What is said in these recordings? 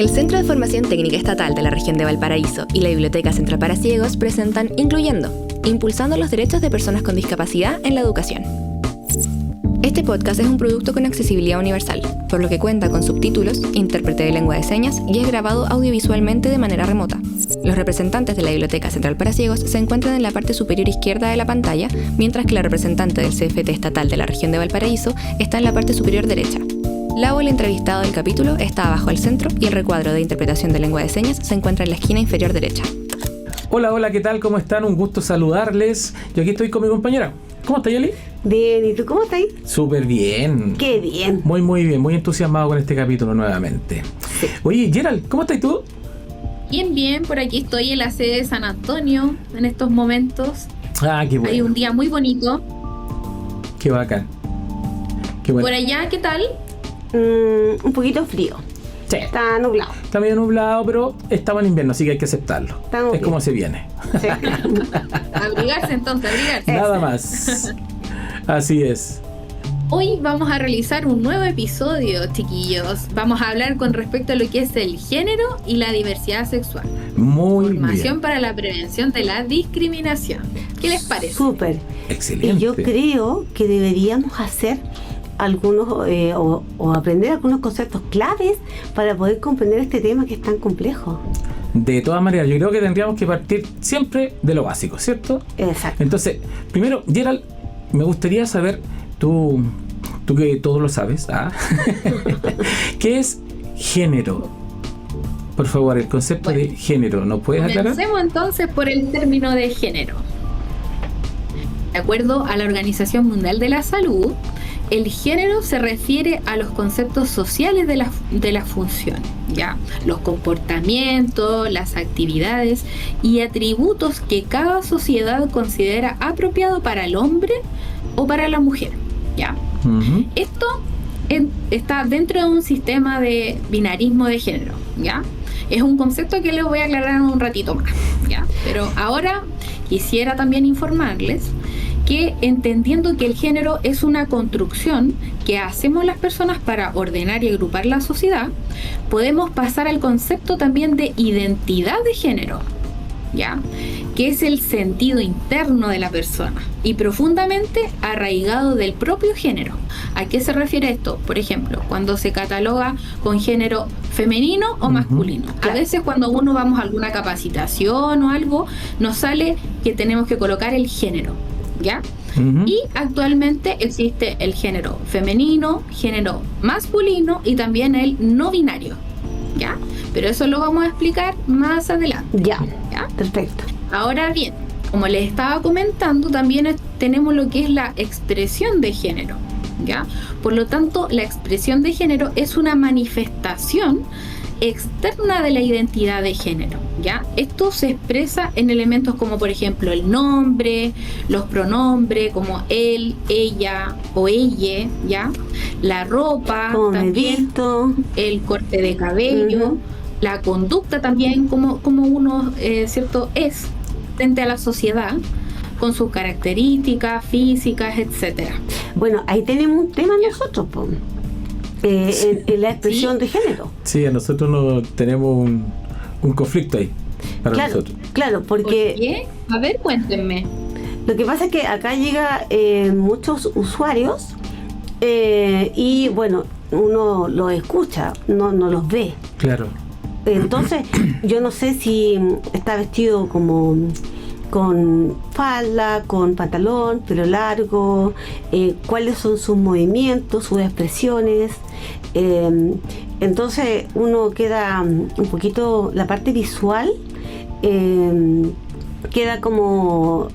El Centro de Formación Técnica Estatal de la Región de Valparaíso y la Biblioteca Central para Ciegos presentan Incluyendo, impulsando los derechos de personas con discapacidad en la educación. Este podcast es un producto con accesibilidad universal, por lo que cuenta con subtítulos, intérprete de lengua de señas y es grabado audiovisualmente de manera remota. Los representantes de la Biblioteca Central para Ciegos se encuentran en la parte superior izquierda de la pantalla, mientras que la representante del CFT Estatal de la Región de Valparaíso está en la parte superior derecha. La o el entrevistado del capítulo está abajo al centro y el recuadro de interpretación de lengua de señas se encuentra en la esquina inferior derecha. Hola, ¿qué tal? ¿Cómo están? Un gusto saludarles. Yo aquí estoy con mi compañera. ¿Cómo estás, Yeli? Bien, ¿y tú cómo estás? Súper bien. Qué bien. Muy bien, muy entusiasmado con este capítulo nuevamente. Sí. Oye, Gerald, ¿cómo estás tú? Bien, por aquí estoy en la sede de San Antonio en estos momentos. Ah, qué bueno. Hay un día muy bonito. Qué bacán. Qué bueno. Por allá, ¿qué tal? Un poquito frío. Sí. Está nublado. Está medio nublado, pero estamos en invierno, así que hay que aceptarlo. Estamos es bien. Como se viene. Sí. Abrigarse entonces, abrigarse. Nada más. Así es. Hoy vamos a realizar un nuevo episodio, chiquillos. Vamos a hablar con respecto a lo que es el género y la diversidad sexual. Muy Formación bien. para la prevención de la discriminación. ¿Qué les parece? Súper. Excelente. Y yo creo que deberíamos hacer algunos o aprender algunos conceptos claves para poder comprender este tema que es tan complejo. De todas maneras, yo creo que tendríamos que partir siempre de lo básico, ¿cierto? Exacto. Entonces, primero, Gerald, me gustaría saber, tú que todo lo sabes, ¿qué es género? Por favor, el concepto de género, ¿nos puedes aclarar? Comencemos entonces por el término de género. De acuerdo a la Organización Mundial de la Salud, el género se refiere a los conceptos sociales de las funciones, ¿ya? Los comportamientos, las actividades y atributos que cada sociedad considera apropiado para el hombre o para la mujer, ¿ya? Uh-huh. Esto está dentro de un sistema de binarismo de género, ¿ya? Es un concepto que les voy a aclarar en un ratito más, ¿ya? Pero ahora quisiera también informarles que entendiendo que el género es una construcción que hacemos las personas para ordenar y agrupar la sociedad, podemos pasar al concepto también de identidad de género, ¿ya? Que es el sentido interno de la persona y profundamente arraigado del propio género. ¿A qué se refiere esto? Por ejemplo, cuando se cataloga con género femenino o masculino. A veces cuando uno vamos a alguna capacitación o algo, nos sale que tenemos que colocar el género, ¿ya? Uh-huh. Y actualmente existe el género femenino, género masculino y también el no binario, ¿ya? Pero eso lo vamos a explicar más adelante. Ya, ¿ya? Perfecto. Ahora bien, como les estaba comentando, también tenemos lo que es la expresión de género, ¿ya? Por lo tanto, la expresión de género es una manifestación externa de la identidad de género, ¿ya? Esto se expresa en elementos como por ejemplo el nombre, los pronombres como él, ella o ella, ¿ya? La ropa, como también el corte de cabello, la conducta también, como uno, ¿cierto? Es frente a la sociedad con sus características físicas, etcétera. Bueno, ahí tenemos un tema nosotros, pues. En la expresión de género. Sí, a nosotros no tenemos un conflicto ahí para nosotros. Claro, porque... ¿Por qué? A ver, cuéntenme. Lo que pasa es que acá llega muchos usuarios y bueno, uno los escucha, no los ve. Claro. Entonces, yo no sé si está vestido como con falda, con pantalón, pelo largo, cuáles son sus movimientos, sus expresiones. Entonces uno queda un poquito, la parte visual queda como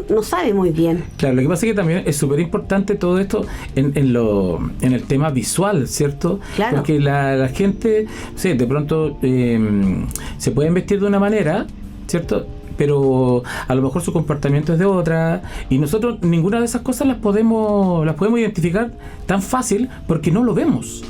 no sabe muy bien. Claro, lo que pasa es que también es súper importante todo esto en el tema visual, ¿cierto? Claro. Porque la gente, sí, de pronto se pueden vestir de una manera, ¿cierto? Pero a lo mejor su comportamiento es de otra y nosotros ninguna de esas cosas las podemos identificar tan fácil porque no lo vemos.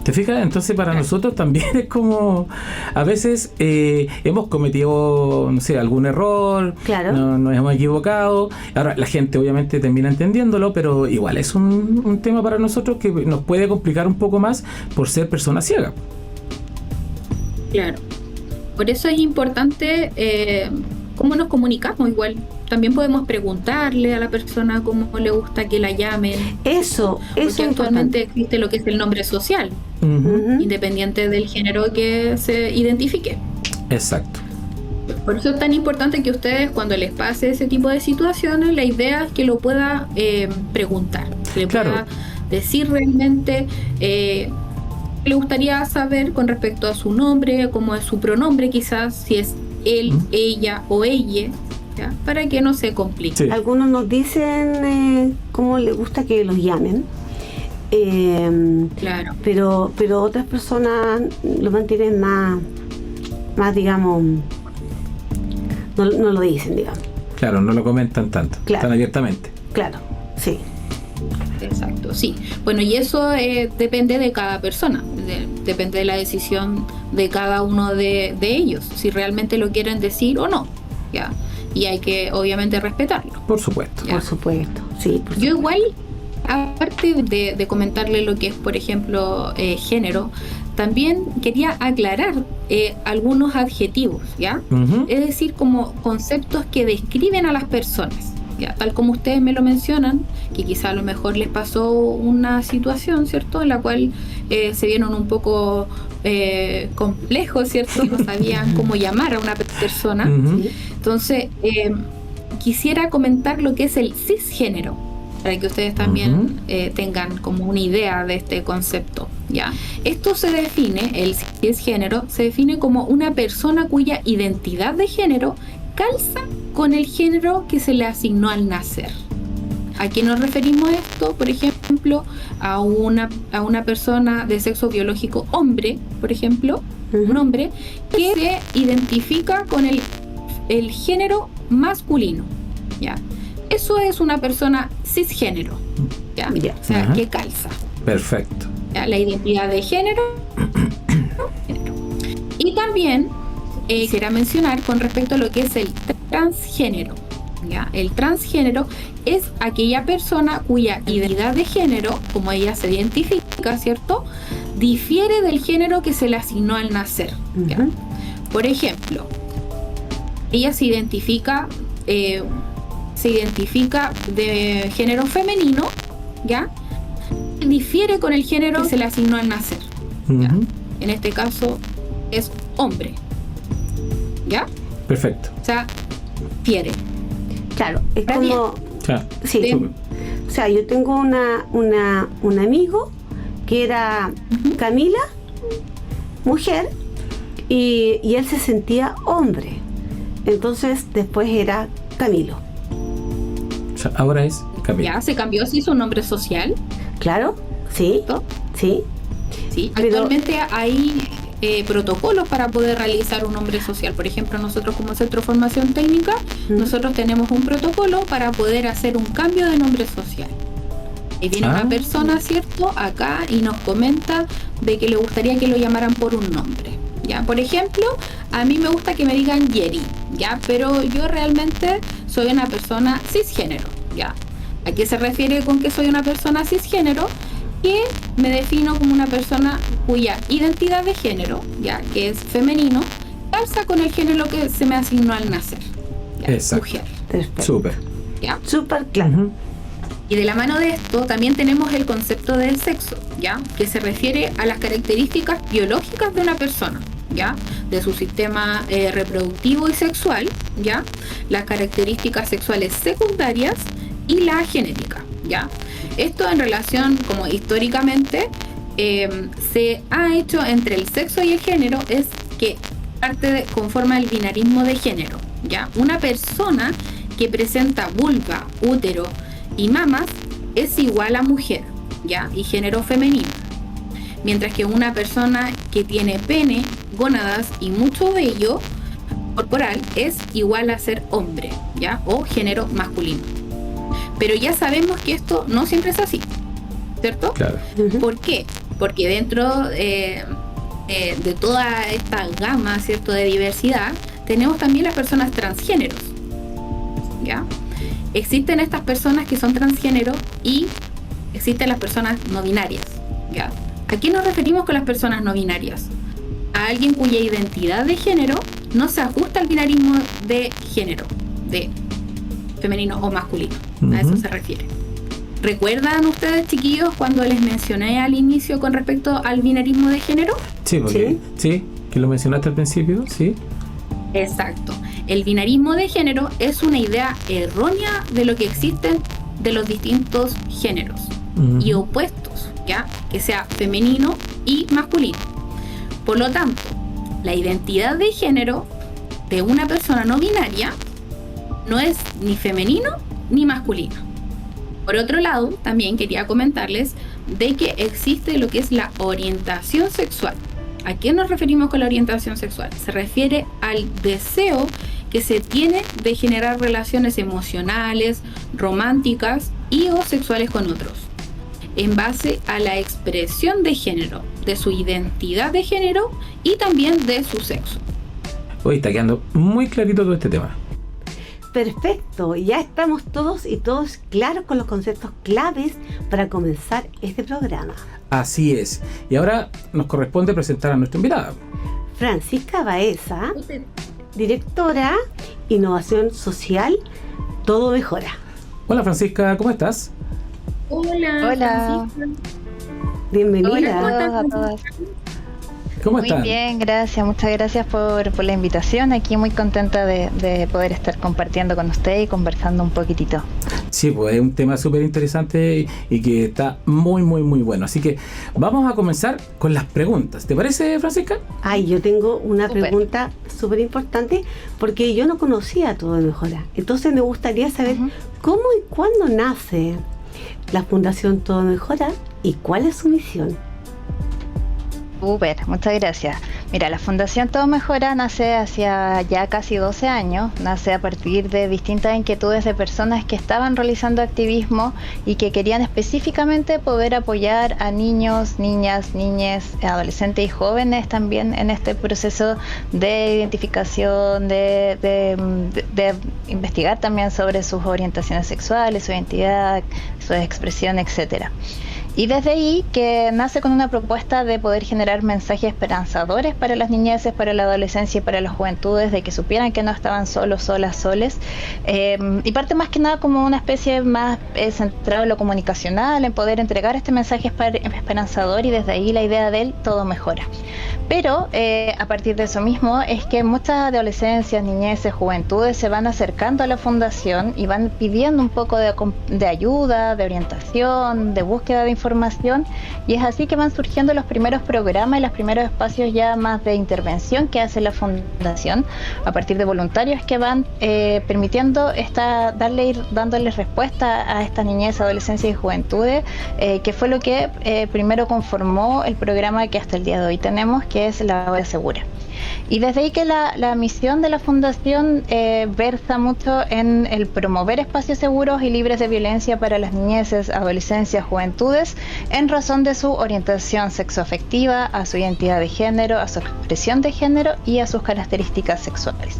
¿Te fijas? Entonces para nosotros también es como a veces hemos cometido, no sé, algún error, claro. Nos hemos equivocado. Ahora la gente obviamente termina entendiéndolo, pero igual es un tema para nosotros que nos puede complicar un poco más por ser personas ciegas. Claro. Por eso es importante cómo nos comunicamos igual. También podemos preguntarle a la persona cómo le gusta que la llamen. Eso Porque actualmente importante. existe lo que es el nombre social, Ujú. independiente del género que se identifique. Exacto. Por eso es tan importante que ustedes, cuando les pase ese tipo de situaciones, la idea es que lo pueda preguntar, que le Claro. pueda decir realmente qué le gustaría saber con respecto a su nombre, cómo es su pronombre quizás, si es él, ella o ella, ¿ya? Para que no se complique. Sí. Algunos nos dicen cómo les gusta que los llamen. Claro. Pero otras personas lo mantienen más digamos, no lo dicen, digamos. Claro, no lo comentan tanto, Claro. tan abiertamente. Claro, sí. Exacto, sí. Bueno, y eso depende de cada persona, depende de la decisión de cada uno de ellos, si realmente lo quieren decir o no, ¿ya? Y hay que obviamente respetarlo. Por supuesto. Ya. Por supuesto, sí. Por Yo supuesto. igual, aparte de comentarle lo que es, por ejemplo, género, también quería aclarar algunos adjetivos, ¿ya? Ujú. Es decir, como conceptos que describen a las personas, ¿ya? Tal como ustedes me lo mencionan, que quizá a lo mejor les pasó una situación, ¿cierto? En la cual se vieron un poco complejos, ¿cierto? No sabían cómo llamar a una persona. Ujú. Entonces, quisiera comentar lo que es el cisgénero, para que ustedes también tengan como una idea de este concepto, ¿ya? Esto se define, el cisgénero, se define como una persona cuya identidad de género calza con el género que se le asignó al nacer. ¿A qué nos referimos esto? Por ejemplo, a una persona de sexo biológico hombre, por ejemplo, Ujú. un hombre que se identifica con el género masculino, ¿ya? Eso es una persona cisgénero, ¿ya? Ya. O sea, Ajá. que calza, Perfecto. ¿ya? La identidad de género. Y también quisiera mencionar con respecto a lo que es el transgénero, ¿ya? El transgénero es aquella persona cuya identidad de género, como ella se identifica, ¿cierto?, difiere del género que se le asignó al nacer, ¿ya? Ujú. Por ejemplo, ella se identifica de género femenino, ¿ya? Y difiere con el género que se le asignó al nacer, ¿ya? Ujú. En este caso es hombre, ¿ya? Perfecto. O sea, difiere. Claro, es Está como... Claro. Sí, Bien. o sea, yo tengo un amigo que era Camila, mujer, y él se sentía hombre. Entonces después era Camilo. O sea, ahora es Camilo. Ya se cambió, se hizo un nombre social, ¿Claro? Sí, ¿cierto? sí. Sí. Pero- Actualmente hay protocolos para poder realizar un nombre social. Por ejemplo, nosotros como Centro de Formación Técnica, nosotros tenemos un protocolo para poder hacer un cambio de nombre social. Y viene una persona, ¿cierto?, acá y nos comenta de que le gustaría que lo llamaran por un nombre. ¿Ya? Por ejemplo, a mí me gusta que me digan Yeri, ¿ya? Pero yo realmente soy una persona cisgénero, ¿ya? ¿A qué se refiere con que soy una persona cisgénero? Que me defino como una persona cuya identidad de género, ya, que es femenino, calza con el género que se me asignó al nacer, ¿ya? Exacto. Mujer, Perfecto. Súper. ¿ya? Súper claro. Ujú. Y de la mano de esto también tenemos el concepto del sexo, ¿ya? Que se refiere a las características biológicas de una persona, ¿ya? De su sistema reproductivo y sexual, ¿ya? Las características sexuales secundarias y la genética, ¿ya? Esto en relación, como históricamente, se ha hecho entre el sexo y el género, es que conforma el binarismo de género, ¿ya? Una persona que presenta vulva, útero y mamas es igual a mujer, ¿ya? Y género femenino. Mientras que una persona que tiene pene, gónadas y mucho vello corporal es igual a ser hombre, ¿ya? O género masculino. Pero ya sabemos que esto no siempre es así, ¿cierto? Claro. Ujú. ¿Por qué? Porque dentro de toda esta gama, ¿cierto?, de diversidad, tenemos también las personas transgéneros, ¿ya? Existen estas personas que son transgénero y existen las personas no binarias, ¿ya? ¿A qué nos referimos con las personas no binarias? A a alguien cuya identidad de género no se ajusta al binarismo de género, de femenino o masculino. A eso se refiere. ¿Recuerdan ustedes, chiquillos, cuando les mencioné al inicio con respecto al binarismo de género? Sí, porque, sí, que lo mencionaste al principio, sí. Exacto. El binarismo de género es una idea errónea de lo que existen de los distintos géneros y opuestos, ¿ya? Que sea femenino y masculino. Por lo tanto, la identidad de género de una persona no binaria no es ni femenino ni masculino. Por otro lado, también quería comentarles de que existe lo que es la orientación sexual. ¿A qué nos referimos con la orientación sexual? Se refiere al deseo que se tiene de generar relaciones emocionales, románticas y o sexuales con otros, en base a la expresión de género, de su identidad de género y también de su sexo. Hoy está quedando muy clarito todo este tema. Perfecto, ya estamos todos y todos claros con los conceptos claves para comenzar este programa. Así es. Y ahora nos corresponde presentar a nuestra invitada. Francisca Baeza, directora Innovación Social, Todo Mejora. Hola Francisca, ¿cómo estás? Hola. Francisca. Bienvenida. Hola a todas. ¿Cómo Muy están? bien, gracias, muchas gracias por la invitación. Aquí muy contenta de poder estar compartiendo con usted y conversando un poquitito. Sí, pues es un tema súper interesante y que está muy, muy, muy bueno. Así que vamos a comenzar con las preguntas. ¿Te parece, Francisca? Ay, yo tengo una Súper. pregunta súper importante porque yo no conocía Todo Mejora. Entonces me gustaría saber cómo y cuándo nace la Fundación Todo Mejora y cuál es su misión. Súper, muchas gracias. Mira, la Fundación Todo Mejora nace hacia ya casi 12 años, nace a partir de distintas inquietudes de personas que estaban realizando activismo y que querían específicamente poder apoyar a niños, niñas, niñes, adolescentes y jóvenes también en este proceso de identificación, de investigar también sobre sus orientaciones sexuales, su identidad, su expresión, etcétera. Y desde ahí que nace con una propuesta de poder generar mensajes esperanzadores para las niñeces, para la adolescencia y para las juventudes, de que supieran que no estaban solos, solas, soles. Y parte más que nada como una especie más centrada en lo comunicacional, en poder entregar este mensaje esperanzador, y desde ahí la idea del todo mejora. Pero a partir de eso mismo es que muchas adolescencias, niñeces, juventudes se van acercando a la fundación y van pidiendo un poco de ayuda, de orientación, de búsqueda de información, y es así que van surgiendo los primeros programas y los primeros espacios ya más de intervención que hace la fundación a partir de voluntarios que van permitiendo ir dándoles respuesta a esta niñez, adolescencia y juventudes, que fue lo que primero conformó el programa que hasta el día de hoy tenemos, que es la Hora Segura. Y desde ahí que la misión de la fundación versa mucho en el promover espacios seguros y libres de violencia para las niñeces, adolescencias, juventudes, en razón de su orientación sexoafectiva, a su identidad de género, a su expresión de género y a sus características sexuales.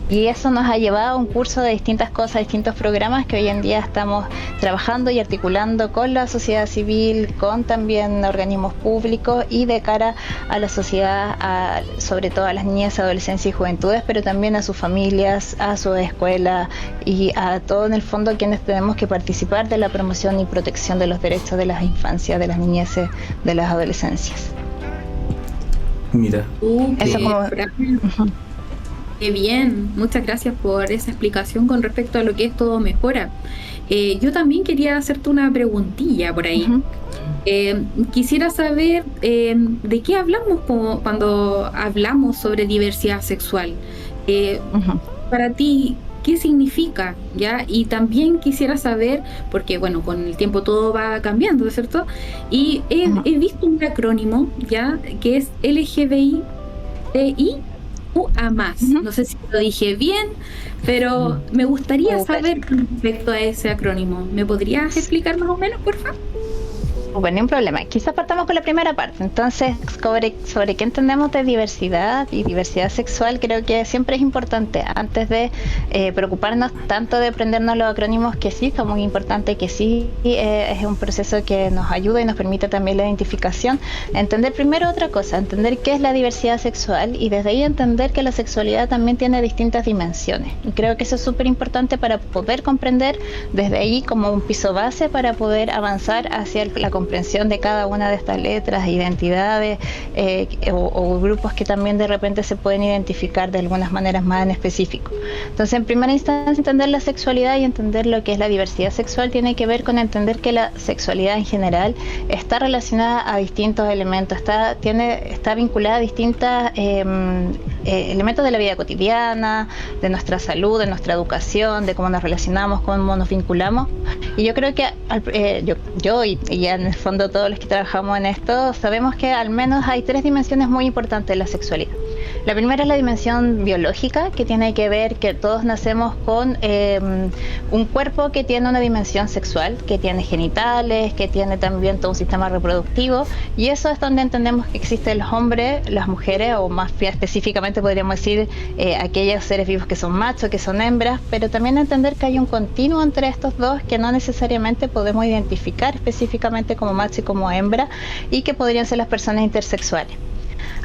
Y eso nos ha llevado a un curso de distintas cosas, distintos programas que hoy en día estamos trabajando y articulando con la sociedad civil, con también organismos públicos y de cara a la sociedad, sobre todo a las niñas, adolescencias y juventudes, pero también a sus familias, a sus escuelas y a todo en el fondo quienes tenemos que participar de la promoción y protección de los derechos de las infancias, de las niñeces, de las adolescencias. Mira. Eso como... Qué bien, muchas gracias por esa explicación con respecto a lo que es Todo Mejora. Yo también quería hacerte una preguntilla por ahí. Quisiera saber de qué hablamos cuando hablamos sobre diversidad sexual. Para ti, ¿qué significa? ¿Ya? Y también quisiera saber, porque bueno, con el tiempo todo va cambiando, ¿cierto? Y he visto un acrónimo, ¿ya? Que es LGBTI. A más. No sé si lo dije bien, pero me gustaría saber respecto a ese acrónimo. ¿Me podrías explicar más o menos, por favor? Bueno, ni un problema. Quizás partamos con la primera parte. Entonces, sobre qué entendemos de diversidad y diversidad sexual, creo que siempre es importante, antes de preocuparnos tanto de aprendernos los acrónimos, que sí son muy importantes, que sí es un proceso que nos ayuda y nos permite también la identificación, entender primero otra cosa, entender qué es la diversidad sexual, y desde ahí entender que la sexualidad también tiene distintas dimensiones. Y creo que eso es súper importante para poder comprender desde ahí como un piso base para poder avanzar hacia la comprensión de cada una de estas letras, identidades o grupos que también de repente se pueden identificar de algunas maneras más en específico. Entonces, en primera instancia, entender la sexualidad y entender lo que es la diversidad sexual tiene que ver con entender que la sexualidad en general está relacionada a distintos elementos, está vinculada a distintos elementos de la vida cotidiana, de nuestra salud, de nuestra educación, de cómo nos relacionamos, cómo nos vinculamos. Y yo creo que yo y en el fondo todos los que trabajamos en esto sabemos que al menos hay 3 dimensiones muy importantes de la sexualidad. La primera es la dimensión biológica, que tiene que ver que todos nacemos con un cuerpo que tiene una dimensión sexual, que tiene genitales, que tiene también todo un sistema reproductivo, y eso es donde entendemos que existen los hombres, las mujeres, o más específicamente podríamos decir aquellos seres vivos que son machos, que son hembras, pero también entender que hay un continuo entre estos dos que no necesariamente podemos identificar específicamente como macho y como hembra, y que podrían ser las personas intersexuales.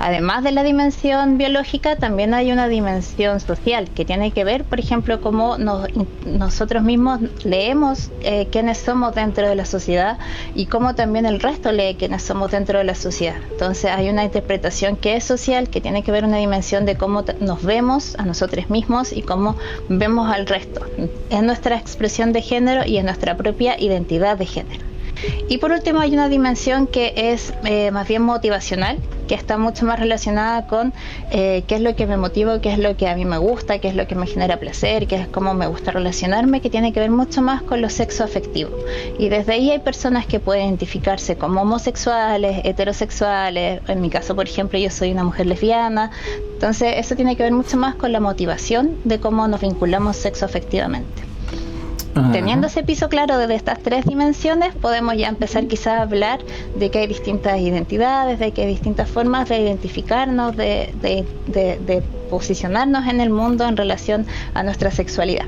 Además de la dimensión biológica, también hay una dimensión social que tiene que ver, por ejemplo, cómo nosotros mismos leemos quiénes somos dentro de la sociedad y cómo también el resto lee quiénes somos dentro de la sociedad. Entonces hay una interpretación que es social, que tiene que ver una dimensión de cómo nos vemos a nosotros mismos y cómo vemos al resto, en nuestra expresión de género y en nuestra propia identidad de género. Y por último hay una dimensión que es más bien motivacional, que está mucho más relacionada con qué es lo que me motiva, qué es lo que a mí me gusta, qué es lo que me genera placer, qué es cómo me gusta relacionarme, que tiene que ver mucho más con lo sexoafectivo. Y desde ahí hay personas que pueden identificarse como homosexuales, heterosexuales. En mi caso, por ejemplo, yo soy una mujer lesbiana. Entonces eso tiene que ver mucho más con la motivación de cómo nos vinculamos sexoafectivamente. Teniendo ese piso claro de estas 3 dimensiones, podemos ya empezar quizás a hablar de que hay distintas identidades, de que hay distintas formas de identificarnos, de posicionarnos en el mundo en relación a nuestra sexualidad.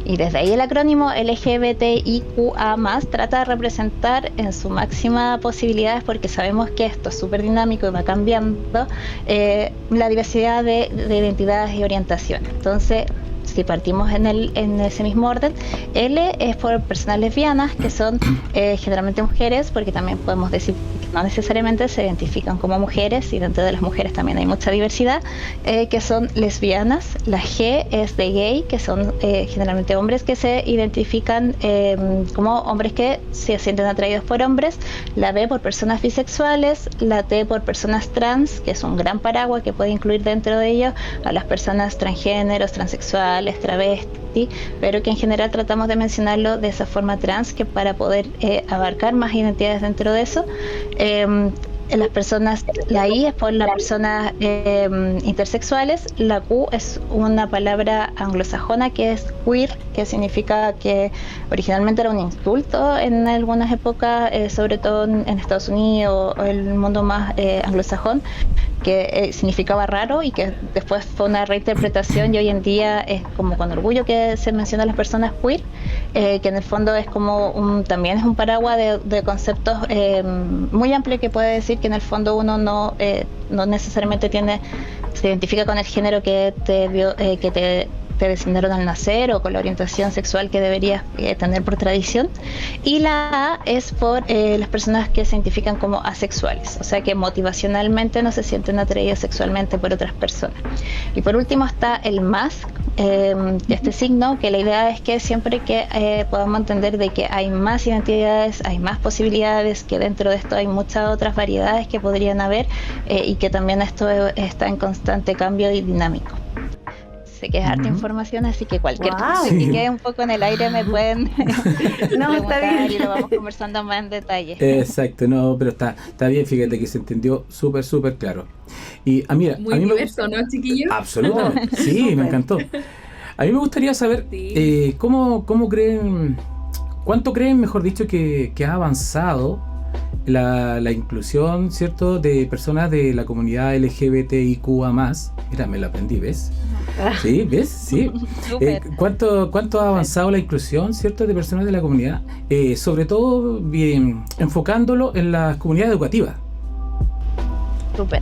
Y desde ahí el acrónimo LGBTIQA+, trata de representar en su máxima posibilidades, porque sabemos que esto es súper dinámico y va cambiando, la diversidad de identidades y orientaciones. Entonces, si partimos en ese mismo orden, L es por personas lesbianas, que son generalmente mujeres, porque también podemos decir que no necesariamente se identifican como mujeres, y dentro de las mujeres también hay mucha diversidad, que son lesbianas. La G es de gay, que son generalmente hombres que se identifican como hombres que se sienten atraídos por hombres. La B por personas bisexuales. La T por personas trans, que es un gran paraguas que puede incluir dentro de ello a las personas transgéneros, transexuales, travesti, pero que en general tratamos de mencionarlo de esa forma trans, que para poder abarcar más identidades dentro de eso. Las personas, la I es por las personas intersexuales. La Q es una palabra anglosajona que es queer, que significa que originalmente era un insulto en algunas épocas, sobre todo en Estados Unidos o el mundo más anglosajón, que significaba raro, y que después fue una reinterpretación, y hoy en día es como con orgullo que se menciona a las personas queer, que en el fondo es como también es un paraguas de conceptos muy amplio, que puede decir que en el fondo uno no necesariamente se identifica con el género que te designaron al nacer, o con la orientación sexual que deberías tener por tradición. Y la A es por las personas que se identifican como asexuales, o sea que motivacionalmente no se sienten atraídos sexualmente por otras personas. Y por último está el más, este signo, que la idea es que siempre que podamos entender de que hay más identidades, hay más posibilidades, que dentro de esto hay muchas otras variedades que podrían haber, y que también esto está en constante cambio y dinámico. Sé que es harta información, así que cualquier cosa que quede un poco en el aire me pueden preguntar y lo vamos conversando más en detalle. Exacto, no, pero está bien, fíjate que se entendió súper claro. Y mira, muy a mí diverso, ¿no, chiquillos? Absolutamente, sí, me encantó. A mí me gustaría saber ¿cómo creen, cuánto creen, mejor dicho, que ha avanzado la inclusión, ¿cierto?, de personas de la comunidad LGBTIQA+. Mira, me lo aprendí, ¿ves? Sí, ¿ves? Sí. ¿Cuánto ha avanzado la inclusión, ¿cierto?, de personas de la comunidad? Sobre todo enfocándolo en las comunidades educativas. Súper.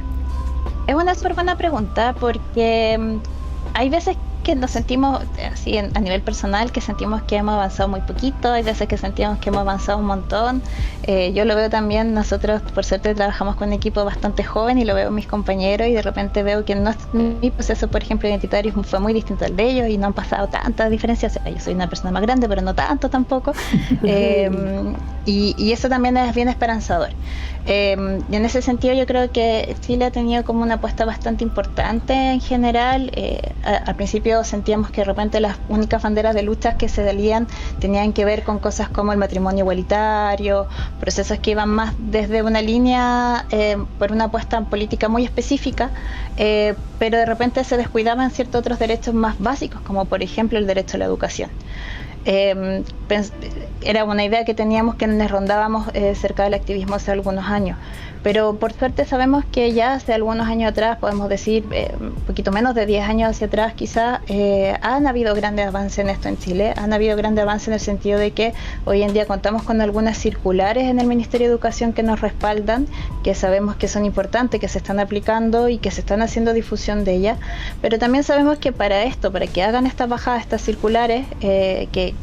Es una súper buena pregunta porque hay veces que nos sentimos así a nivel personal, que sentimos que hemos avanzado muy poquito, hay veces que sentimos que hemos avanzado un montón. Yo lo veo también, nosotros por suerte trabajamos con un equipo bastante joven y lo veo en mis compañeros y de repente veo que mi proceso, por ejemplo, identitario fue muy distinto al de ellos y no han pasado tantas diferencias. Yo soy una persona más grande, pero no tanto tampoco. Y eso también es bien esperanzador. Y en ese sentido yo creo que Chile ha tenido como una apuesta bastante importante en general. Al principio sentíamos que de repente las únicas banderas de luchas que se salían tenían que ver con cosas como el matrimonio igualitario, procesos que iban más desde una línea por una apuesta política muy específica, pero de repente se descuidaban ciertos otros derechos más básicos, como por ejemplo el derecho a la educación. Era una idea que teníamos, que nos rondábamos cerca del activismo hace algunos años, pero por suerte sabemos que ya hace algunos años atrás, podemos decir un poquito menos de 10 años hacia atrás quizás, han habido grandes avances en esto en Chile, han habido grandes avances en el sentido de que hoy en día contamos con algunas circulares en el Ministerio de Educación que nos respaldan, que sabemos que son importantes, que se están aplicando y que se están haciendo difusión de ellas, pero también sabemos que para que hagan estas bajadas, estas circulares, que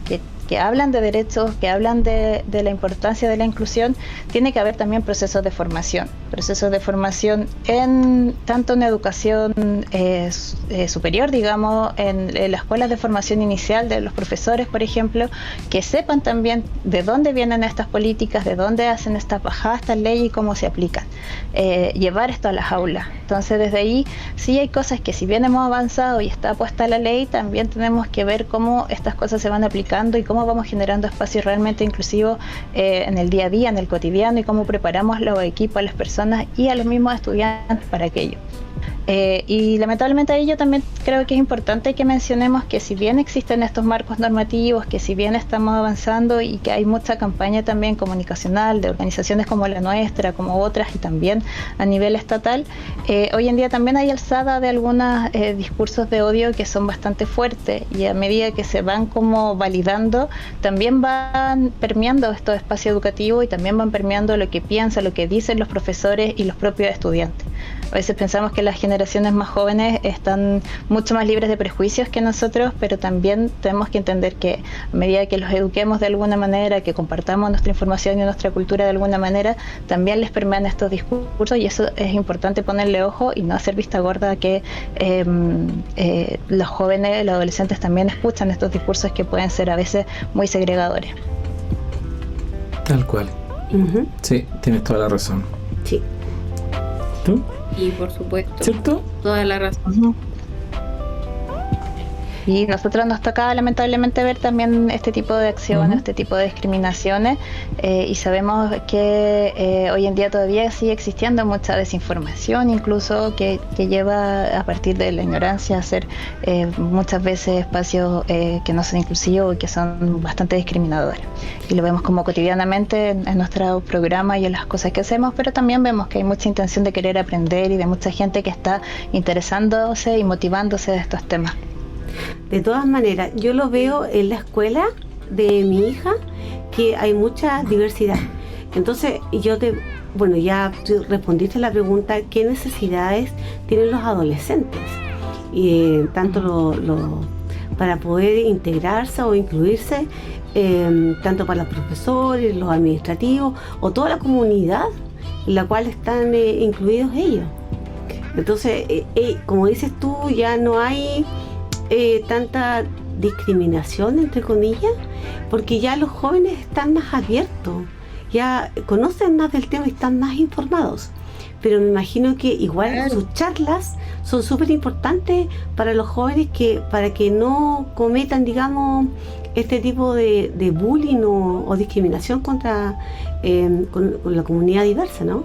hablan de derechos, que hablan de la importancia de la inclusión, tiene que haber también procesos de formación tanto en educación superior, digamos, en las escuelas de formación inicial de los profesores, por ejemplo, que sepan también de dónde vienen estas políticas, de dónde hacen estas bajadas, estas leyes y cómo se aplican. Llevar esto a las aulas. Entonces, desde ahí sí hay cosas que, si bien hemos avanzado y está puesta la ley, también tenemos que ver cómo estas cosas se van aplicando y cómo vamos generando espacios realmente inclusivos en el día a día, en el cotidiano, y cómo preparamos los equipos, a las personas y a los mismos estudiantes para aquello. Y lamentablemente ahí yo también creo que es importante que mencionemos que si bien existen estos marcos normativos, que si bien estamos avanzando y que hay mucha campaña también comunicacional de organizaciones como la nuestra, como otras y también a nivel estatal, hoy en día también hay alzada de algunos discursos de odio que son bastante fuertes, y a medida que se van como validando, también van permeando estos espacios educativos y también van permeando lo que piensan, lo que dicen los profesores y los propios estudiantes. A veces pensamos que las generaciones más jóvenes están mucho más libres de prejuicios que nosotros, pero también tenemos que entender que a medida que los eduquemos de alguna manera, que compartamos nuestra información y nuestra cultura de alguna manera, también les permean estos discursos, y eso es importante ponerle ojo y no hacer vista gorda que los jóvenes, los adolescentes también escuchan estos discursos que pueden ser a veces muy segregadores. Tal cual. Uh-huh. Sí, tienes toda la razón. Sí. ¿Tú? Y por supuesto, ¿cierto? Toda la razón. Y nosotros nos toca lamentablemente ver también este tipo de acciones, este tipo de discriminaciones, y sabemos que hoy en día todavía sigue existiendo mucha desinformación, incluso que lleva a partir de la ignorancia a hacer muchas veces espacios que no son inclusivos y que son bastante discriminadores. Y lo vemos como cotidianamente en nuestro programa y en las cosas que hacemos, pero también vemos que hay mucha intención de querer aprender y de mucha gente que está interesándose y motivándose de estos temas. De todas maneras, yo lo veo en la escuela de mi hija, que hay mucha diversidad. Entonces, ya tú respondiste la pregunta, ¿qué necesidades tienen los adolescentes? Tanto para poder integrarse o incluirse, tanto para los profesores, los administrativos o toda la comunidad en la cual están incluidos ellos. Entonces, como dices tú, ya no hay tanta discriminación, entre comillas, porque ya los jóvenes están más abiertos, ya conocen más del tema y están más informados. Pero me imagino que igual sus charlas son súper importantes para los jóvenes, para que no cometan, digamos, este tipo de bullying o discriminación contra con la comunidad diversa, ¿no?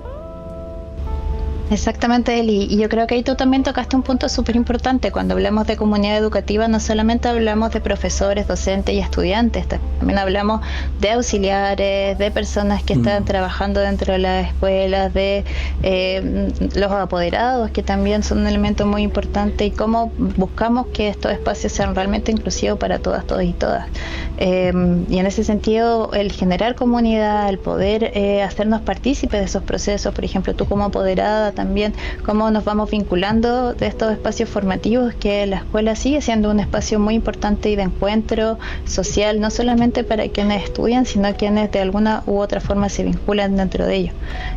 Exactamente, Eli. Y yo creo que ahí tú también tocaste un punto súper importante. Cuando hablamos de comunidad educativa, no solamente hablamos de profesores, docentes y estudiantes, también hablamos de auxiliares, de personas que están trabajando dentro de las escuelas, de los apoderados, que también son un elemento muy importante, y cómo buscamos que estos espacios sean realmente inclusivos para todas, todos y todas. Y en ese sentido, el generar comunidad, el poder hacernos partícipes de esos procesos, por ejemplo, tú como apoderada también, cómo nos vamos vinculando de estos espacios formativos, que la escuela sigue siendo un espacio muy importante y de encuentro social, no solamente para quienes estudian, sino quienes de alguna u otra forma se vinculan dentro de ellos.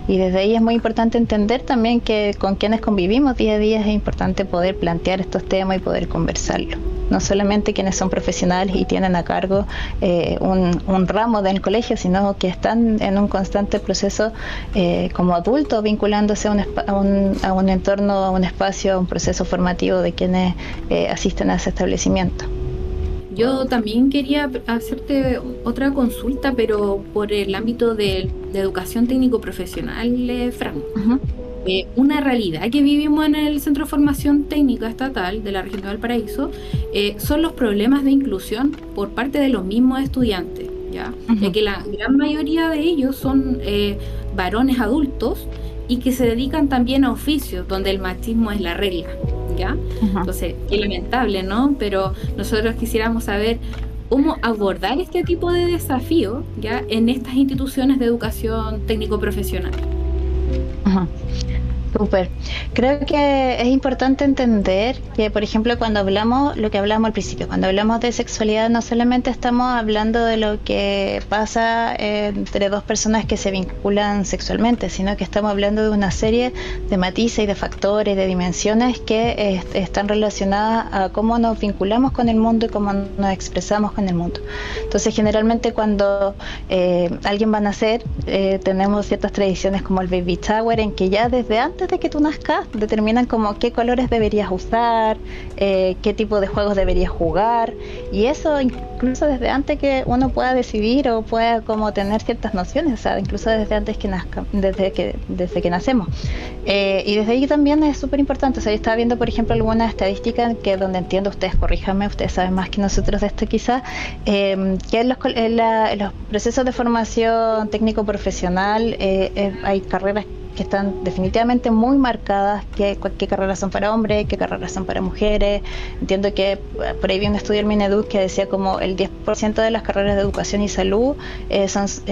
Y desde ahí es muy importante entender también que con quienes convivimos día a día es importante poder plantear estos temas y poder conversarlo. No solamente quienes son profesionales y tienen a cargo un ramo del colegio, sino que están en un constante proceso como adultos, vinculándose a un entorno, a un espacio, a un proceso formativo de quienes asisten a ese establecimiento. Yo también quería hacerte otra consulta, pero por el ámbito de educación técnico-profesional, Fran. Uh-huh. Una realidad que vivimos en el Centro de Formación Técnica Estatal de la región de Valparaíso son los problemas de inclusión por parte de los mismos estudiantes, ¿ya? Uh-huh. Ya que la gran mayoría de ellos son varones adultos y que se dedican también a oficios donde el machismo es la regla, ¿ya? Uh-huh. Entonces, qué lamentable, ¿no? Pero nosotros quisiéramos saber cómo abordar este tipo de desafío, ¿ya?, en estas instituciones de educación técnico-profesional. Uh-huh. Súper. Creo que es importante entender que, por ejemplo, cuando hablamos, lo que hablamos al principio, cuando hablamos de sexualidad, no solamente estamos hablando de lo que pasa entre dos personas que se vinculan sexualmente, sino que estamos hablando de una serie de matices y de factores, de dimensiones que están relacionadas a cómo nos vinculamos con el mundo y cómo nos expresamos con el mundo. Entonces, generalmente cuando alguien va a nacer, tenemos ciertas tradiciones como el baby shower, en que ya desde antes de que tú nazcas determinan como qué colores deberías usar, qué tipo de juegos deberías jugar, y eso incluso desde antes que uno pueda decidir o pueda como tener ciertas nociones, o sea, incluso desde antes que nazca, desde que nacemos. Y desde ahí también es súper importante. O sea, yo estaba viendo, por ejemplo, algunas estadísticas que donde entiendo, ustedes corríjanme, ustedes saben más que nosotros de esto quizás, que en los procesos de formación técnico-profesional hay carreras que están definitivamente muy marcadas, qué carreras son para hombres, qué carreras son para mujeres. Entiendo que por ahí vi un estudio del Mineduc que decía como el 10% de las carreras de educación y salud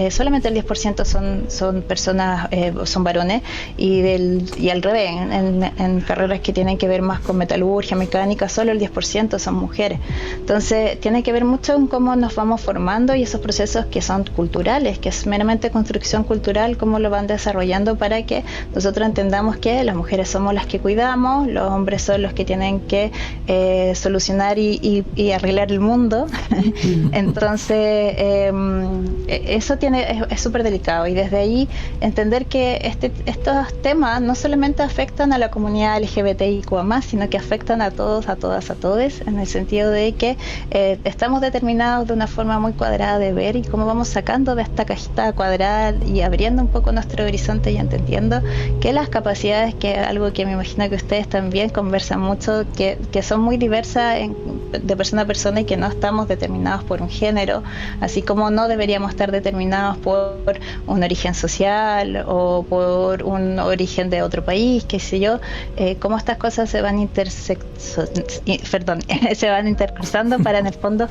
solamente el 10% son personas, son varones, y al revés, en carreras que tienen que ver más con metalurgia, mecánica, solo el 10% son mujeres. Entonces tiene que ver mucho en cómo nos vamos formando, y esos procesos que son culturales, que es meramente construcción cultural, cómo lo van desarrollando para que nosotros entendamos que las mujeres somos las que cuidamos, los hombres son los que tienen que solucionar y arreglar el mundo. Entonces eso es súper delicado, y desde ahí entender que estos temas no solamente afectan a la comunidad LGBTIQ+, sino que afectan a todos, a todas, a todes, en el sentido de que estamos determinados de una forma muy cuadrada de ver, y cómo vamos sacando de esta cajita cuadrada y abriendo un poco nuestro horizonte y entendiendo que las capacidades, que es algo que me imagino que ustedes también conversan mucho, que son muy diversas de persona a persona, y que no estamos determinados por un género, así como no deberíamos estar determinados por un origen social o por un origen de otro país, qué sé yo, cómo estas cosas se van intercruzando para en el fondo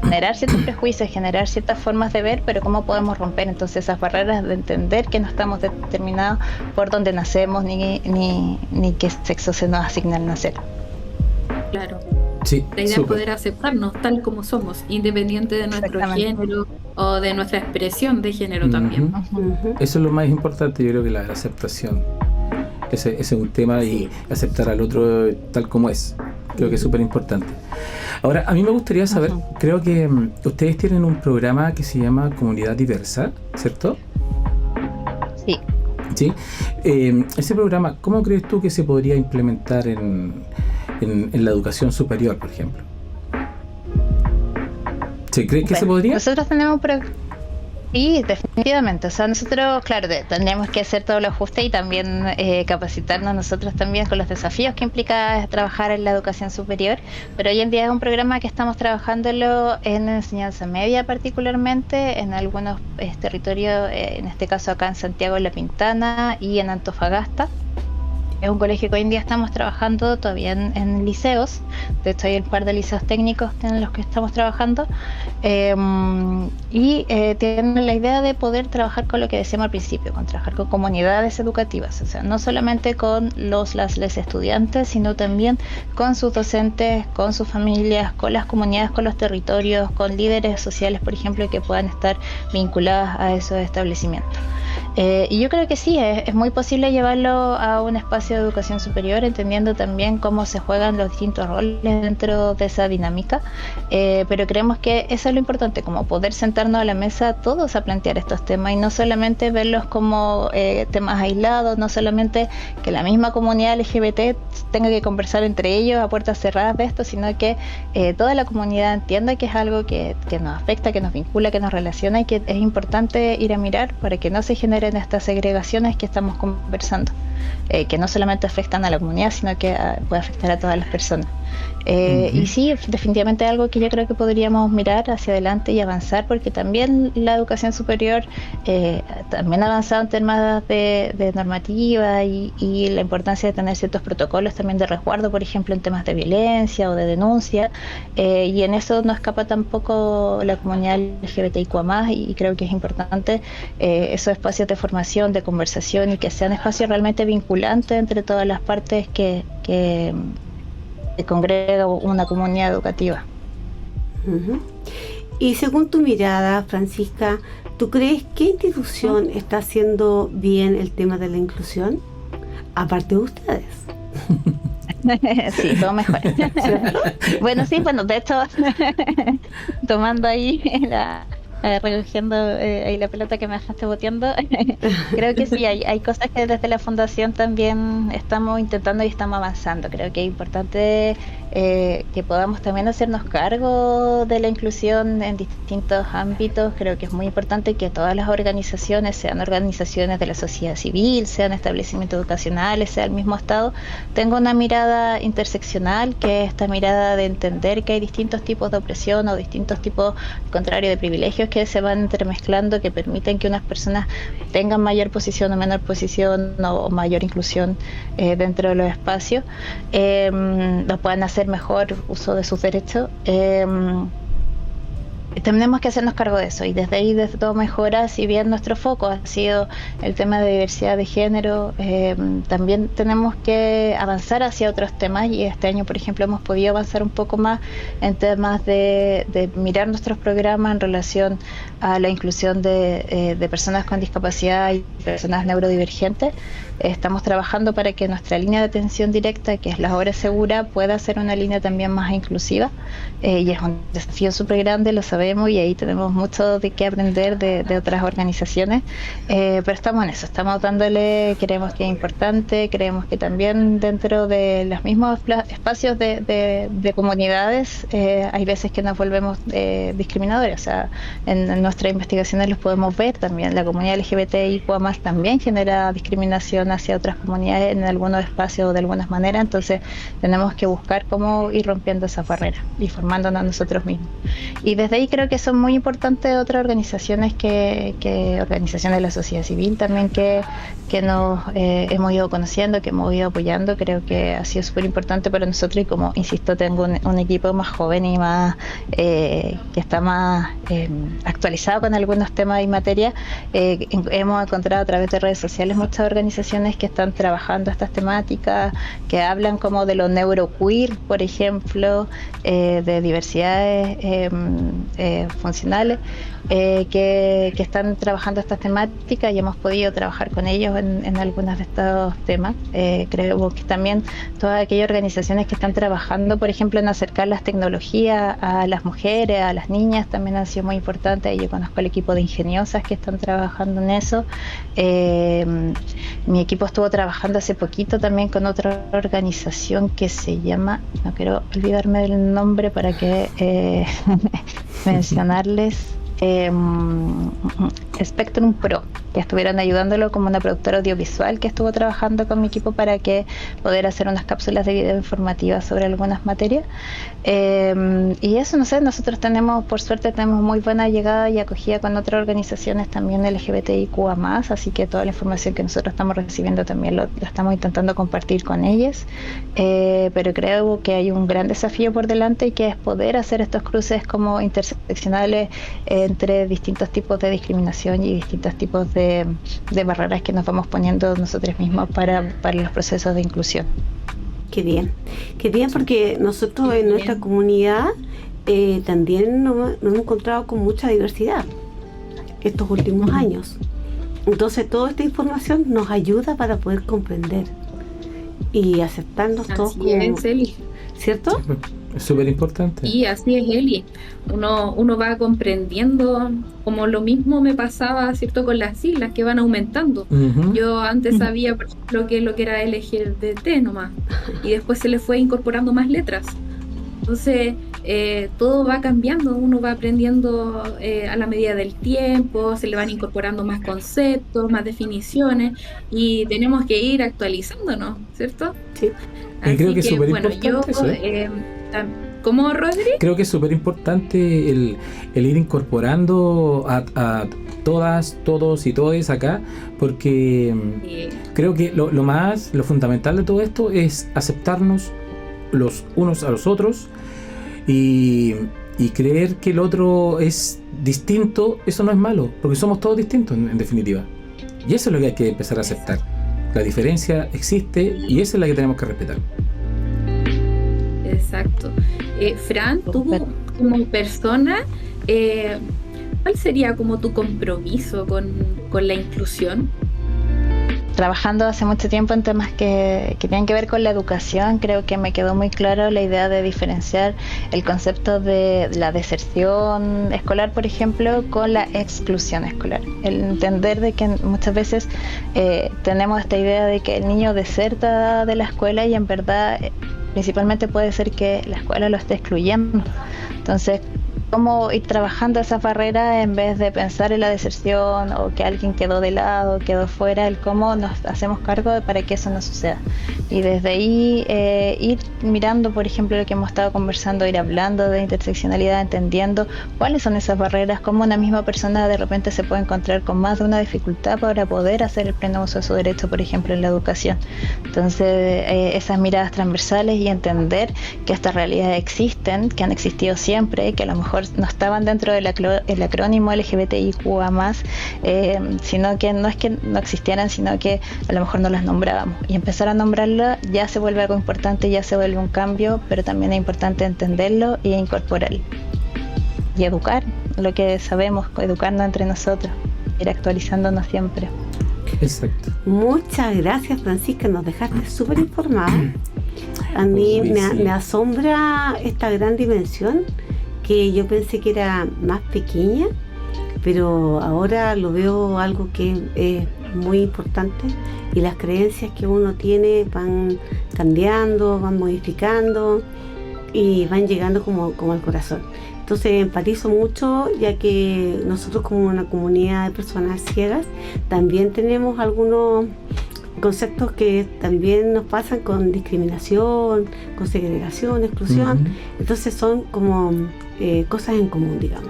generar ciertos prejuicios, generar ciertas formas de ver, pero cómo podemos romper entonces esas barreras de entender que no estamos determinados por dónde nacemos ni qué sexo se nos asigna al nacer. Claro. Sí, la idea es poder aceptarnos tal como somos, independiente de nuestro género o de nuestra expresión de género también. Eso es lo más importante, yo creo, que la aceptación. Ese es un tema, y aceptar al otro tal como es. Creo que es súper importante. Ahora, a mí me gustaría saber, creo que ustedes tienen un programa que se llama Comunidad Diversa, ¿cierto? Sí. ¿Sí? Ese programa, ¿cómo crees tú que se podría implementar en la educación superior, por ejemplo? ¿Se cree que se podría? Nosotros tenemos Sí, definitivamente. O sea, nosotros, claro, tendríamos que hacer todo lo ajuste y también capacitarnos nosotros también con los desafíos que implica trabajar en la educación superior. Pero hoy en día es un programa que estamos trabajándolo en enseñanza media particularmente, en algunos territorios, en este caso acá en Santiago, en La Pintana y en Antofagasta. Es un colegio que hoy en día estamos trabajando todavía en liceos. De hecho hay un par de liceos técnicos en los que estamos trabajando y tienen la idea de poder trabajar con lo que decíamos al principio, con trabajar con comunidades educativas, o sea, no solamente con las estudiantes, sino también con sus docentes, con sus familias, con las comunidades, con los territorios, con líderes sociales, por ejemplo, que puedan estar vinculados a esos establecimientos. Y yo creo que sí, es muy posible llevarlo a un espacio de educación superior, entendiendo también cómo se juegan los distintos roles dentro de esa dinámica, pero creemos que eso es lo importante, como poder sentarnos a la mesa todos a plantear estos temas y no solamente verlos como temas aislados, no solamente que la misma comunidad LGBT tenga que conversar entre ellos a puertas cerradas de esto, sino que toda la comunidad entienda que es algo que nos afecta, que nos vincula, que nos relaciona y que es importante ir a mirar para que no se generen estas segregaciones que estamos conversando, que no solamente afectan a la comunidad, sino que puede afectar a todas las personas. Y sí, definitivamente es algo que yo creo que podríamos mirar hacia adelante y avanzar, porque también la educación superior también ha avanzado en temas de normativa y la importancia de tener ciertos protocolos también de resguardo, por ejemplo, en temas de violencia o de denuncia, y en eso no escapa tampoco la comunidad LGBTIQ+, y creo que es importante esos espacios de formación, de conversación, y que sean espacios realmente vinculantes entre todas las partes que congrega una comunidad educativa. Y según tu mirada, Francisca, ¿tú crees que institución está haciendo bien el tema de la inclusión? Aparte de ustedes. Sí, todo mejor. Bueno, sí, de hecho, tomando ahí recogiendo ahí la pelota que me dejaste boteando, creo que sí, hay cosas que desde la fundación también estamos intentando y estamos avanzando. Creo que es importante que podamos también hacernos cargo de la inclusión en distintos ámbitos. Creo que es muy importante que todas las organizaciones, sean organizaciones de la sociedad civil, sean establecimientos educacionales, sea el mismo Estado, tenga una mirada interseccional, que es esta mirada de entender que hay distintos tipos de opresión o distintos tipos, al contrario, de privilegios que se van entremezclando, que permiten que unas personas tengan mayor posición o menor posición o mayor inclusión dentro de los espacios, lo puedan hacer mejor uso de sus derechos. Tenemos que hacernos cargo de eso, y desde ahí, desde todo mejora. Si bien nuestro foco ha sido el tema de diversidad de género, también tenemos que avanzar hacia otros temas, y este año, por ejemplo, hemos podido avanzar un poco más en temas de mirar nuestros programas en relación a la inclusión de personas con discapacidad y personas neurodivergentes. Estamos trabajando para que nuestra línea de atención directa, que es la Hora Segura, pueda ser una línea también más inclusiva, y es un desafío súper grande, lo sabemos, y ahí tenemos mucho de qué aprender de otras organizaciones, pero estamos en eso, estamos dándole, creemos que es importante, creemos que también dentro de los mismos espacios de comunidades hay veces que nos volvemos discriminadores. O sea, en nuestras investigaciones los podemos ver también. La comunidad LGBTIQ+ también genera discriminación hacia otras comunidades en algunos espacios o de algunas maneras. Entonces tenemos que buscar cómo ir rompiendo esas barreras y formándonos nosotros mismos. Y desde ahí creo que son muy importantes otras organizaciones organizaciones de la sociedad civil también que nos hemos ido conociendo, que hemos ido apoyando. Creo que ha sido súper importante para nosotros, y como insisto, tengo un equipo más joven y más que está más actualizado con algunos temas y materias. Hemos encontrado a través de redes sociales muchas organizaciones que están trabajando estas temáticas, que hablan como de lo neuroqueer, por ejemplo, de diversidades funcionales, que están trabajando estas temáticas, y hemos podido trabajar con ellos en algunos de estos temas. Creo que también todas aquellas organizaciones que están trabajando, por ejemplo, en acercar las tecnologías a las mujeres, a las niñas, también han sido muy importantes. Yo conozco el equipo de ingeniosas que están trabajando en eso. Mi equipo estuvo trabajando hace poquito también con otra organización que se llama, no quiero olvidarme del nombre para que mencionarles, Spectrum Pro, que estuvieron ayudándolo como una productora audiovisual que estuvo trabajando con mi equipo para que poder hacer unas cápsulas de video informativas sobre algunas materias. Y eso, no sé, nosotros por suerte tenemos muy buena llegada y acogida con otras organizaciones también LGBTIQA+, así que toda la información que nosotros estamos recibiendo también lo estamos intentando compartir con ellas. Pero creo que hay un gran desafío por delante, y que es poder hacer estos cruces como interseccionales entre distintos tipos de discriminación y distintos tipos de barreras que nos vamos poniendo nosotros mismos para los procesos de inclusión. Qué bien, porque nosotros en nuestra comunidad también nos hemos encontrado con mucha diversidad estos últimos años. Entonces toda esta información nos ayuda para poder comprender y aceptarnos todos como... Es, Eli. ¿Cierto? Es súper importante. Y así es, Eli. Uno va comprendiendo, como lo mismo me pasaba, ¿cierto?, con las siglas que van aumentando. Yo antes sabía, por ejemplo, que lo que era LGBT nomás, y después se le fue incorporando más letras. Entonces, todo va cambiando, uno va aprendiendo a la medida del tiempo, se le van incorporando más conceptos, más definiciones, y tenemos que ir actualizándonos, ¿cierto? Sí. Y creo que es súper importante eso. ¿Cómo, Rodri? Creo que es súper importante el ir incorporando a todas, todos y todes acá, porque creo que lo fundamental de todo esto es aceptarnos los unos a los otros y creer que el otro es distinto. Eso no es malo, porque somos todos distintos en definitiva, y eso es lo que hay que empezar a aceptar. La diferencia existe y esa es la que tenemos que respetar. Exacto. Fran, tú como persona, ¿cuál sería como tu compromiso con la inclusión? Trabajando hace mucho tiempo en temas que tienen que ver con la educación, creo que me quedó muy claro la idea de diferenciar el concepto de la deserción escolar, por ejemplo, con la exclusión escolar. El entender de que muchas veces tenemos esta idea de que el niño deserta de la escuela, y en verdad principalmente puede ser que la escuela lo esté excluyendo. Entonces, cómo ir trabajando esas barreras en vez de pensar en la deserción o que alguien quedó de lado, quedó fuera, el cómo nos hacemos cargo para que eso no suceda. Y desde ahí ir mirando, por ejemplo, lo que hemos estado conversando, ir hablando de interseccionalidad, entendiendo cuáles son esas barreras, cómo una misma persona de repente se puede encontrar con más de una dificultad para poder hacer el pleno uso de su derecho, por ejemplo, en la educación. Entonces, esas miradas transversales y entender que estas realidades existen, que han existido siempre, que a lo mejor no estaban dentro del acrónimo LGBTIQA+, sino que no es que no existieran, sino que a lo mejor no las nombrábamos. Y empezar a nombrarlas ya se vuelve algo importante, ya se vuelve un cambio, pero también es importante entenderlo e incorporarlo. Y educar lo que sabemos, educarnos entre nosotros, ir actualizándonos siempre. Exacto. Muchas gracias, Francisca, nos dejaste súper informada. A mí me asombra esta gran dimensión, que yo pensé que era más pequeña, pero ahora lo veo algo que es muy importante, y las creencias que uno tiene van cambiando, van modificando y van llegando como al corazón. Entonces empatizo mucho, ya que nosotros como una comunidad de personas ciegas también tenemos algunos conceptos que también nos pasan con discriminación, con segregación, exclusión. Entonces son como cosas en común, digamos.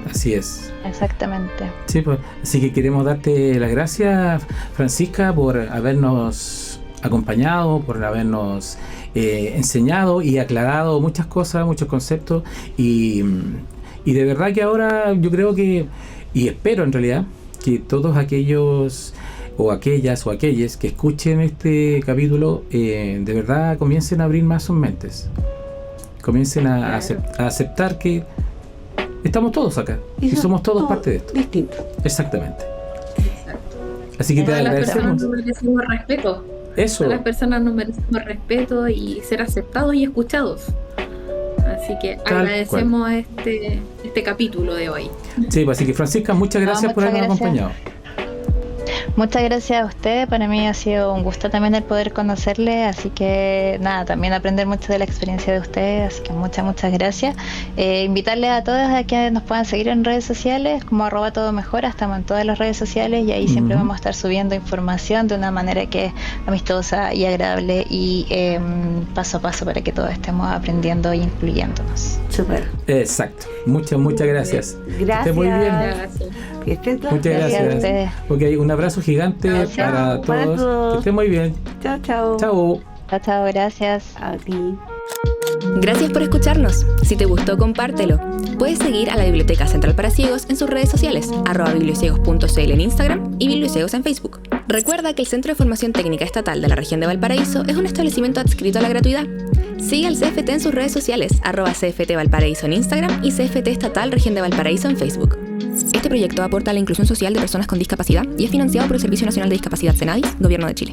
Así es. Exactamente. Sí, pues, así que queremos darte las gracias, Francisca, por habernos acompañado, por habernos enseñado y aclarado muchas cosas, muchos conceptos, y de verdad que ahora yo creo que, y espero en realidad, que todos aquellos o aquellas o aquellos que escuchen este capítulo de verdad comiencen a abrir más sus mentes, comiencen a aceptar que estamos todos acá y somos todos parte de esto. Distinto. Exactamente. Así que te agradecemos. Las personas nos merecemos respeto. Eso. Las personas nos merecemos respeto y ser aceptados y escuchados. Así que agradecemos este capítulo de hoy. Sí, pues, así que Francisca, muchas gracias por habernos acompañado. Muchas gracias a ustedes, para mí ha sido un gusto también el poder conocerles, así que nada, también aprender mucho de la experiencia de ustedes, así que muchas gracias. Invitarles a todos a que nos puedan seguir en redes sociales, como @todomejora, estamos en todas las redes sociales y ahí siempre vamos a estar subiendo información de una manera que es amistosa y agradable y paso a paso para que todos estemos aprendiendo e incluyéndonos. Súper. Exacto. Muchas gracias. Gracias. Que esté muy bien. Gracias. Que estén todos Muchas bien. Gracias a gracias. ustedes. Ok, un abrazo gigante para todos. Que estén muy bien. Chao, chao. Chao. Chao, gracias. A ti. Gracias por escucharnos. Si te gustó, compártelo. Puedes seguir a la Biblioteca Central para Ciegos en sus redes sociales, @bibliociegos.cl en Instagram y Bibliociegos en Facebook. Recuerda que el Centro de Formación Técnica Estatal de la Región de Valparaíso es un establecimiento adscrito a la gratuidad. Sigue al CFT en sus redes sociales, @CFT Valparaíso en Instagram y CFT Estatal Región de Valparaíso en Facebook. Este proyecto aporta a la inclusión social de personas con discapacidad y es financiado por el Servicio Nacional de Discapacidad Senadis, Gobierno de Chile.